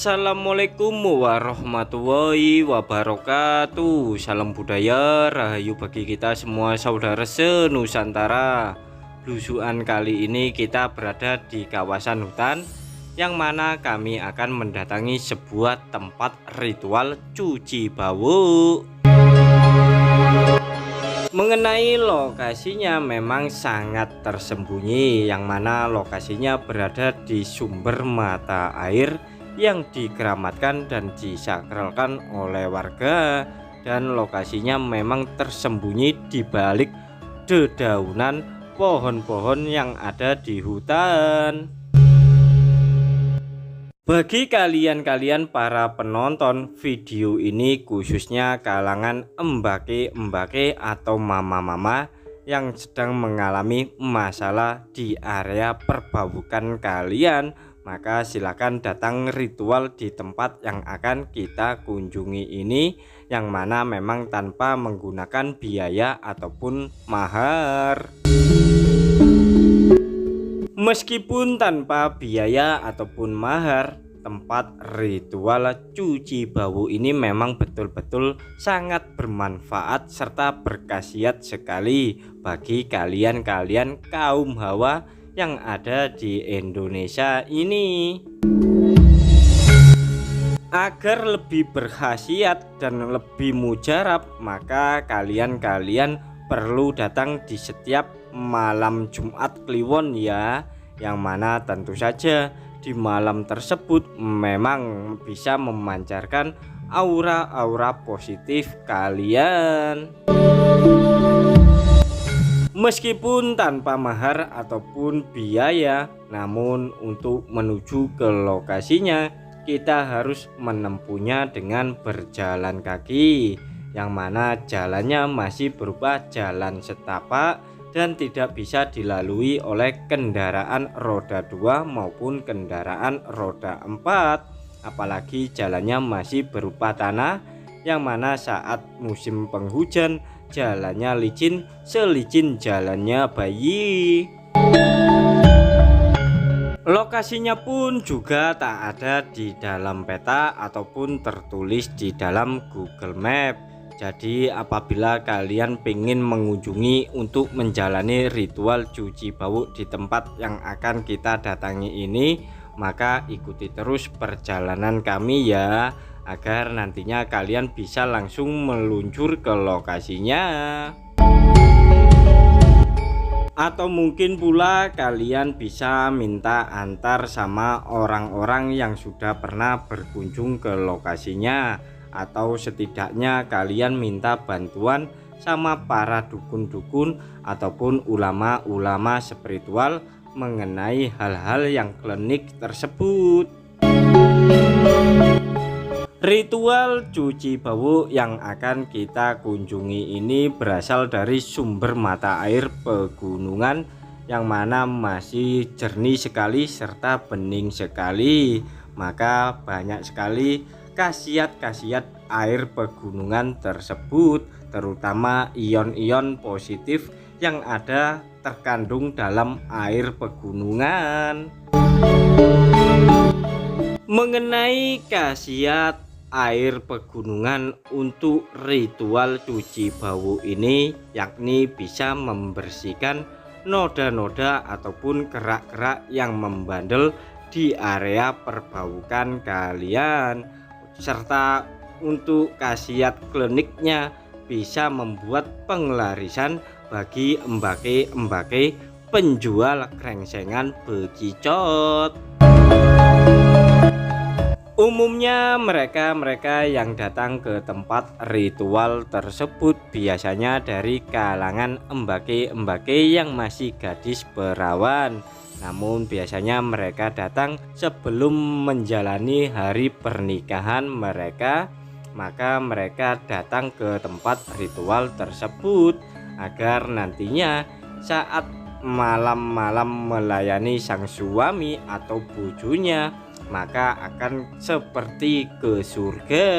Assalamualaikum warahmatullahi wabarakatuh. Salam budaya, rahayu bagi kita semua saudara senusantara. Blusukan kali ini kita berada di kawasan hutan, yang mana kami akan mendatangi sebuah tempat ritual cuci bau. Mengenai lokasinya memang sangat tersembunyi, yang mana lokasinya berada di sumber mata air yang dikeramatkan dan disakralkan oleh warga, dan lokasinya memang tersembunyi di balik dedaunan pohon-pohon yang ada di hutan. Bagi kalian para penonton video ini, khususnya kalangan embake-embake atau mama-mama yang sedang mengalami masalah di area perbaukan kalian, maka silakan datang ritual di tempat yang akan kita kunjungi ini, yang mana memang tanpa menggunakan biaya ataupun mahar. Meskipun tanpa biaya ataupun mahar, tempat ritual cuci bau ini memang betul-betul sangat bermanfaat serta berkhasiat sekali bagi kalian kaum hawa yang ada di Indonesia ini. Agar lebih berkhasiat dan lebih mujarab, maka kalian perlu datang di setiap malam Jumat Kliwon ya, yang mana tentu saja di malam tersebut memang bisa memancarkan aura-aura positif kalian. Meskipun tanpa mahar ataupun biaya, namun untuk menuju ke lokasinya kita harus menempuhnya dengan berjalan kaki, yang mana jalannya masih berupa jalan setapak dan tidak bisa dilalui oleh kendaraan roda 2 maupun kendaraan roda 4, apalagi jalannya masih berupa tanah, yang mana saat musim penghujan jalannya licin selicin jalannya bayi. Lokasinya pun juga tak ada di dalam peta ataupun tertulis di dalam Google Map. Jadi apabila kalian ingin mengunjungi untuk menjalani ritual cuci bau di tempat yang akan kita datangi ini, maka ikuti terus perjalanan kami ya, agar nantinya kalian bisa langsung meluncur ke lokasinya. Atau mungkin pula kalian bisa minta antar sama orang-orang yang sudah pernah berkunjung ke lokasinya, atau setidaknya kalian minta bantuan sama para dukun-dukun ataupun ulama-ulama spiritual mengenai hal-hal yang klinik tersebut. Ritual cuci bau yang akan kita kunjungi ini berasal dari sumber mata air pegunungan, yang mana masih jernih sekali serta bening sekali. Maka banyak sekali khasiat-khasiat air pegunungan tersebut, terutama ion-ion positif yang ada terkandung dalam air pegunungan. Mengenai khasiat air pegunungan untuk ritual cuci bau ini, yakni bisa membersihkan noda-noda ataupun kerak-kerak yang membandel di area perbaukan kalian, serta untuk khasiat kliniknya bisa membuat penglarisan bagi embake-embake penjual krengsengan bekicot. Umumnya mereka yang datang ke tempat ritual tersebut biasanya dari kalangan embake-embake yang masih gadis perawan. Namun biasanya mereka datang sebelum menjalani hari pernikahan mereka, maka mereka datang ke tempat ritual tersebut agar nantinya saat malam-malam melayani sang suami atau bojonya, maka akan seperti ke surga.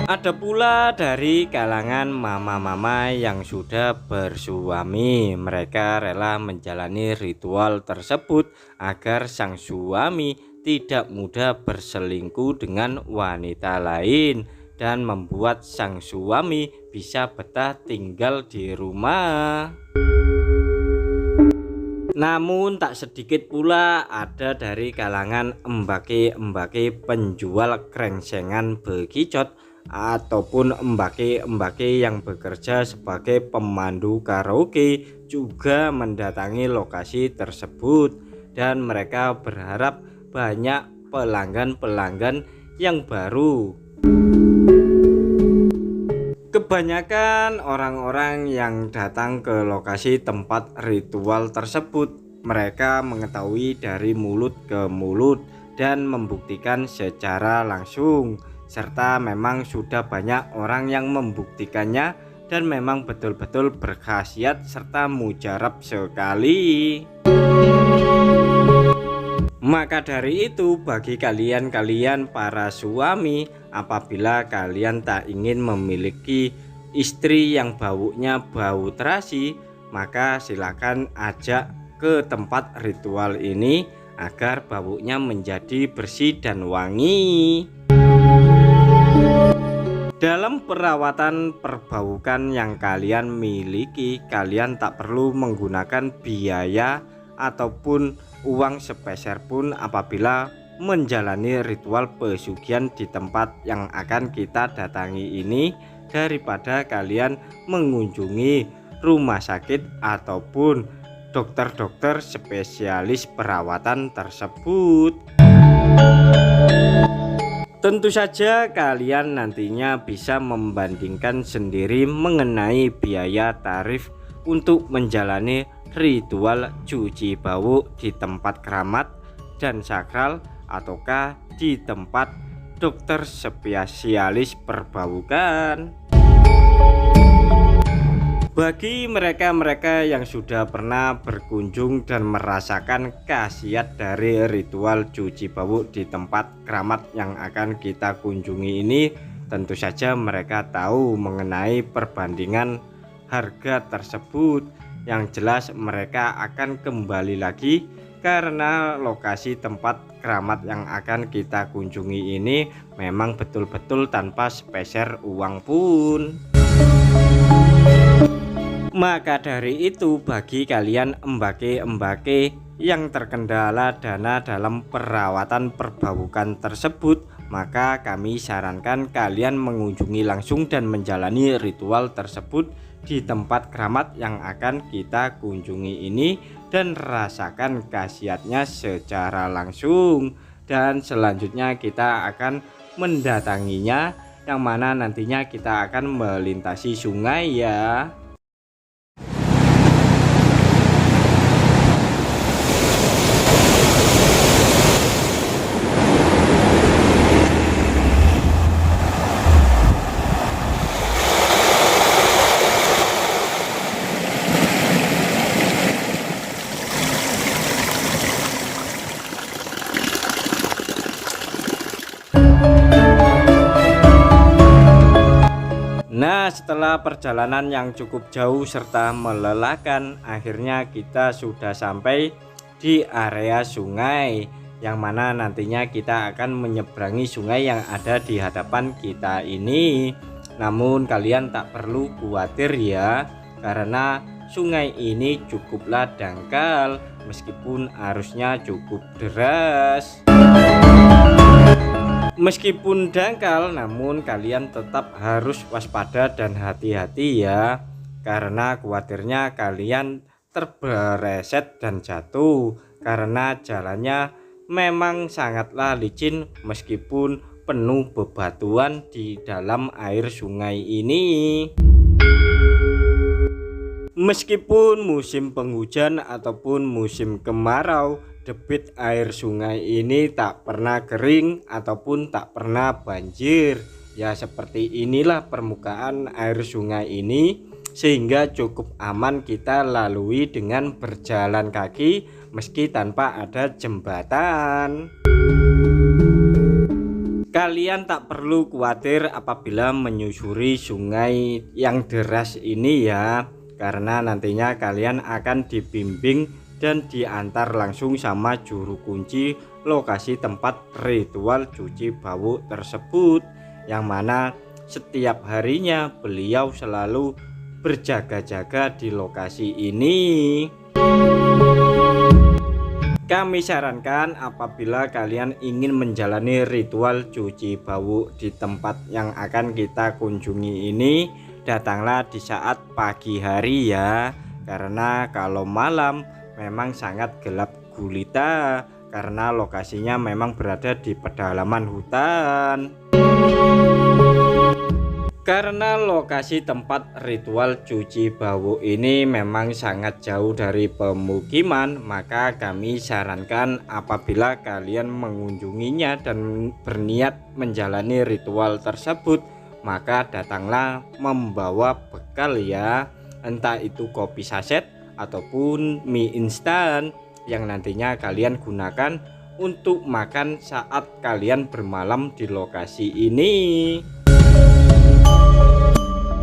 Ada pula dari kalangan mama-mama yang sudah bersuami, mereka rela menjalani ritual tersebut agar sang suami tidak mudah berselingkuh dengan wanita lain dan membuat sang suami bisa betah tinggal di rumah. Namun tak sedikit pula ada dari kalangan embake-embake penjual krengsengan bekicot ataupun embake-embake yang bekerja sebagai pemandu karaoke juga mendatangi lokasi tersebut, dan mereka berharap banyak pelanggan-pelanggan yang baru. Kebanyakan orang-orang yang datang ke lokasi tempat ritual tersebut, mereka mengetahui dari mulut ke mulut dan membuktikan secara langsung, serta memang sudah banyak orang yang membuktikannya dan memang betul-betul berkhasiat serta mujarab sekali. Maka dari itu, bagi kalian para suami, apabila kalian tak ingin memiliki istri yang baunya bau terasi, maka silakan ajak ke tempat ritual ini agar baunya menjadi bersih dan wangi. Dalam perawatan perbaukan yang kalian miliki, kalian tak perlu menggunakan biaya ataupun uang sepeser pun apabila menjalani ritual pesugihan di tempat yang akan kita datangi ini, daripada kalian mengunjungi rumah sakit ataupun dokter-dokter spesialis perawatan tersebut. Tentu saja kalian nantinya bisa membandingkan sendiri mengenai biaya tarif untuk menjalani ritual cuci bau di tempat keramat dan sakral ataukah di tempat dokter spesialis perbaukan. Bagi mereka-mereka yang sudah pernah berkunjung dan merasakan khasiat dari ritual cuci bau di tempat keramat yang akan kita kunjungi ini, tentu saja mereka tahu mengenai perbandingan harga tersebut. Yang jelas mereka akan kembali lagi karena lokasi tempat keramat yang akan kita kunjungi ini memang betul-betul tanpa sepeser uang pun. Maka dari itu, bagi kalian embake-embake yang terkendala dana dalam perawatan perbaukan tersebut, maka kami sarankan kalian mengunjungi langsung dan menjalani ritual tersebut di tempat keramat yang akan kita kunjungi ini dan rasakan khasiatnya secara langsung. Dan selanjutnya kita akan mendatanginya, yang mana nantinya kita akan melintasi sungai ya. Nah, setelah perjalanan yang cukup jauh serta melelahkan, akhirnya kita sudah sampai di area sungai, yang mana nantinya kita akan menyeberangi sungai yang ada di hadapan kita ini. Namun kalian tak perlu khawatir ya, karena sungai ini cukuplah dangkal meskipun arusnya cukup deras. Meskipun dangkal, namun kalian tetap harus waspada dan hati-hati ya, karena khawatirnya kalian terbereset dan jatuh, karena jalannya memang sangatlah licin meskipun penuh bebatuan di dalam air sungai ini. Meskipun musim penghujan ataupun musim kemarau, debit air sungai ini tak pernah kering ataupun tak pernah banjir. Ya, seperti inilah permukaan air sungai ini, sehingga cukup aman kita lalui dengan berjalan kaki meski tanpa ada jembatan. Kalian tak perlu khawatir apabila menyusuri sungai yang deras ini ya, karena nantinya kalian akan dibimbing dan diantar langsung sama juru kunci lokasi tempat ritual cuci bau tersebut, yang mana setiap harinya beliau selalu berjaga-jaga di lokasi ini. Kami sarankan apabila kalian ingin menjalani ritual cuci bau di tempat yang akan kita kunjungi ini, datanglah di saat pagi hari ya, karena kalau malam memang sangat gelap gulita karena lokasinya memang berada di pedalaman hutan. Karena lokasi tempat ritual cuci bau ini memang sangat jauh dari pemukiman, maka kami sarankan apabila kalian mengunjunginya dan berniat menjalani ritual tersebut, maka datanglah membawa bekal ya, entah itu kopi saset ataupun mie instan yang nantinya kalian gunakan untuk makan saat kalian bermalam di lokasi ini.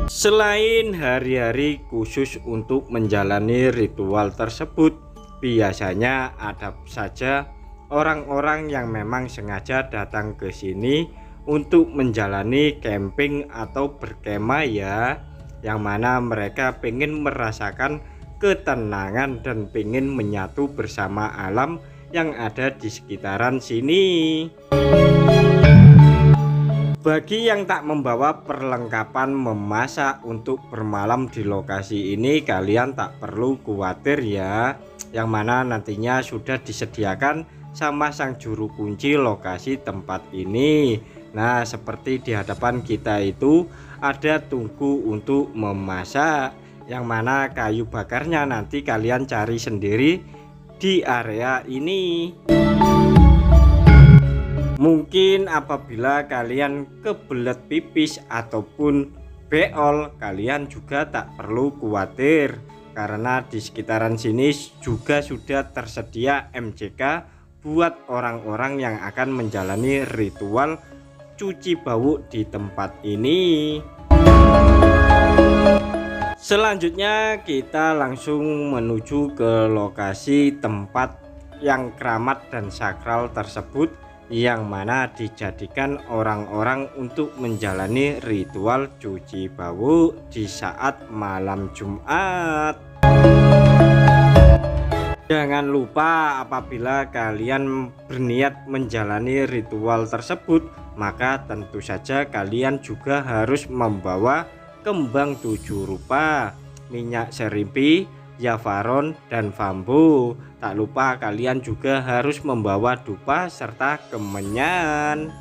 Selain hari-hari khusus untuk menjalani ritual tersebut, biasanya ada saja orang-orang yang memang sengaja datang ke sini untuk menjalani camping atau berkemah ya, yang mana mereka pengen merasakan ketenangan dan pengen menyatu bersama alam yang ada di sekitaran sini. Bagi yang tak membawa perlengkapan memasak untuk bermalam di lokasi ini, kalian tak perlu khawatir ya, yang mana nantinya sudah disediakan sama sang juru kunci lokasi tempat ini. Nah, seperti di hadapan kita itu ada tungku untuk memasak, yang mana kayu bakarnya nanti kalian cari sendiri di area ini. Mungkin apabila kalian kebelet pipis ataupun beol, kalian juga tak perlu khawatir karena di sekitaran sini juga sudah tersedia MCK buat orang-orang yang akan menjalani ritual cuci bau di tempat ini. Selanjutnya kita langsung menuju ke lokasi tempat yang keramat dan sakral tersebut, yang mana dijadikan orang-orang untuk menjalani ritual cuci bau di saat malam Jumat. Jangan lupa apabila kalian berniat menjalani ritual tersebut, maka tentu saja kalian juga harus membawa kembang 7 rupa, minyak serimpi, javaron, dan bambu. Tak lupa kalian juga harus membawa dupa serta kemenyan.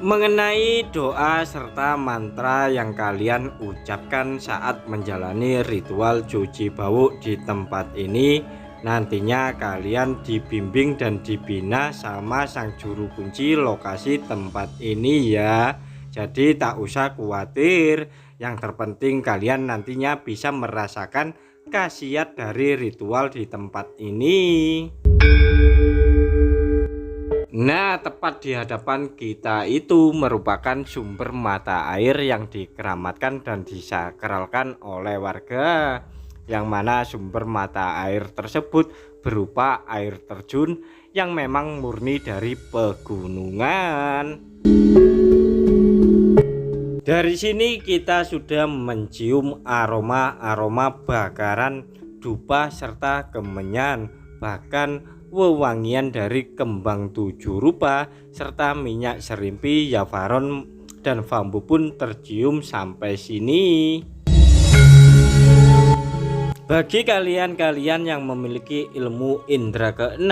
Mengenai doa serta mantra yang kalian ucapkan saat menjalani ritual cuci bau di tempat ini, nantinya kalian dibimbing dan dibina sama sang juru kunci lokasi tempat ini ya. Jadi tak usah khawatir, yang terpenting kalian nantinya bisa merasakan khasiat dari ritual di tempat ini. Nah, tepat di hadapan kita itu merupakan sumber mata air yang dikeramatkan dan disakralkan oleh warga, yang mana sumber mata air tersebut berupa air terjun yang memang murni dari pegunungan. Dari sini kita sudah mencium aroma-aroma bakaran dupa serta kemenyan, bahkan wewangian dari kembang 7 rupa serta minyak serimpi, javaron, dan bambu pun tercium sampai sini. Bagi kalian-kalian yang memiliki ilmu indra ke-6,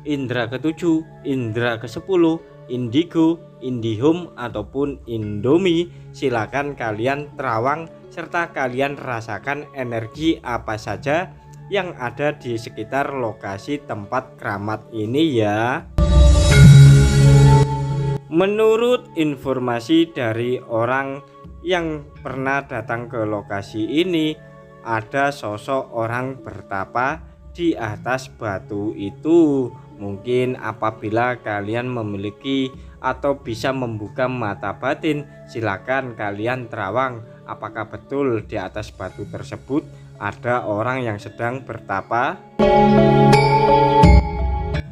indra ke-7, indra ke-10, indigo, indihome, ataupun indomie, silakan kalian terawang serta kalian rasakan energi apa saja yang ada di sekitar lokasi tempat keramat ini ya. Menurut informasi dari orang yang pernah datang ke lokasi ini, ada sosok orang bertapa di atas batu itu. Mungkin apabila kalian memiliki atau bisa membuka mata batin, silakan kalian terawang apakah betul di atas batu tersebut ada orang yang sedang bertapa.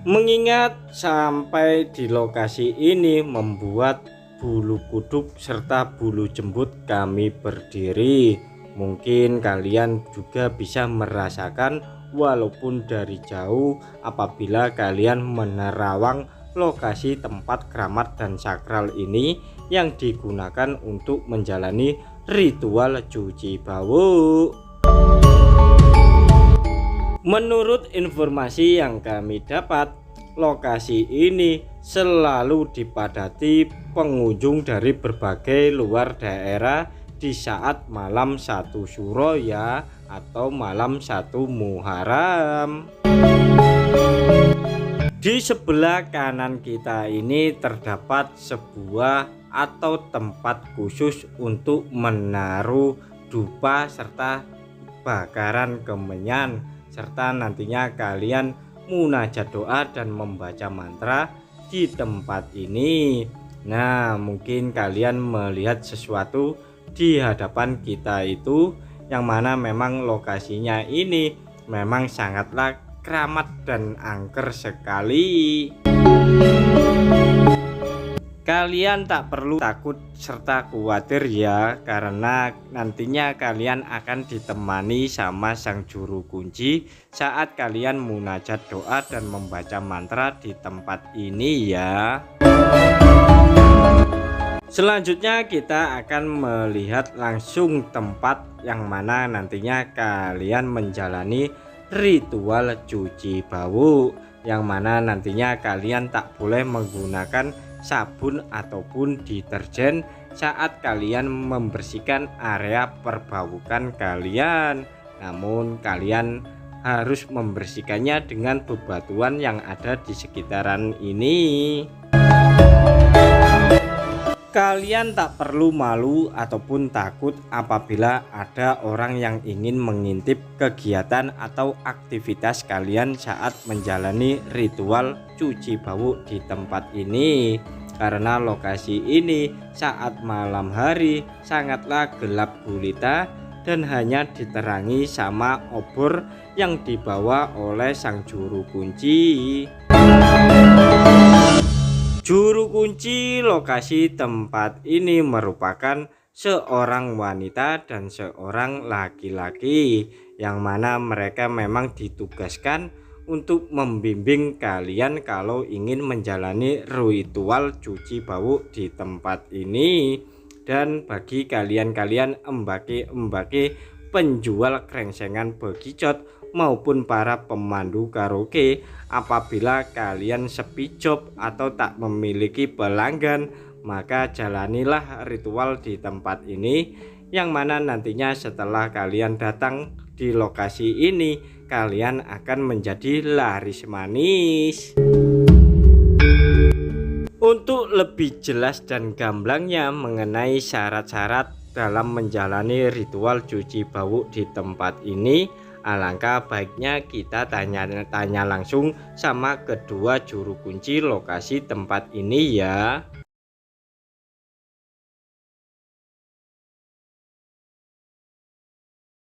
Mengingat sampai di lokasi ini membuat bulu kuduk serta bulu jembut kami berdiri. Mungkin kalian juga bisa merasakan walaupun dari jauh apabila kalian menerawang lokasi tempat keramat dan sakral ini yang digunakan untuk menjalani ritual cuci bau. Menurut informasi yang kami dapat, lokasi ini selalu dipadati pengunjung dari berbagai luar daerah di saat malam 1 Syuro ya, atau malam 1 Muharram. Di sebelah kanan kita ini terdapat sebuah atau tempat khusus untuk menaruh dupa serta bakaran kemenyan, serta nantinya kalian munajat doa dan membaca mantra di tempat ini. Nah, mungkin kalian melihat sesuatu di hadapan kita itu, yang mana memang lokasinya ini memang sangatlah keramat dan angker sekali. Kalian tak perlu takut serta khawatir ya, karena nantinya kalian akan ditemani sama sang juru kunci saat kalian munajat doa dan membaca mantra di tempat ini ya. Selanjutnya kita akan melihat langsung tempat yang mana nantinya kalian menjalani ritual cuci bau, yang mana nantinya kalian tak boleh menggunakan sabun ataupun deterjen saat kalian membersihkan area perbaukan kalian. Namun kalian harus membersihkannya dengan bebatuan yang ada di sekitaran ini. Kalian tak perlu malu ataupun takut apabila ada orang yang ingin mengintip kegiatan atau aktivitas kalian saat menjalani ritual cuci bau di tempat ini, karena lokasi ini saat malam hari sangatlah gelap gulita dan hanya diterangi sama obor yang dibawa oleh sang juru kunci. Juru kunci lokasi tempat ini merupakan seorang wanita dan seorang laki-laki, yang mana mereka memang ditugaskan untuk membimbing kalian kalau ingin menjalani ritual cuci bau di tempat ini. Dan bagi kalian-kalian embake-embake penjual krengsengan begicot maupun para pemandu karaoke, apabila kalian sepi job atau tak memiliki pelanggan, maka jalanilah ritual di tempat ini, yang mana nantinya setelah kalian datang di lokasi ini kalian akan menjadi laris manis. Untuk lebih jelas dan gamblangnya mengenai syarat-syarat dalam menjalani ritual cuci bau di tempat ini, alangkah baiknya kita tanya langsung sama kedua juru kunci lokasi tempat ini ya.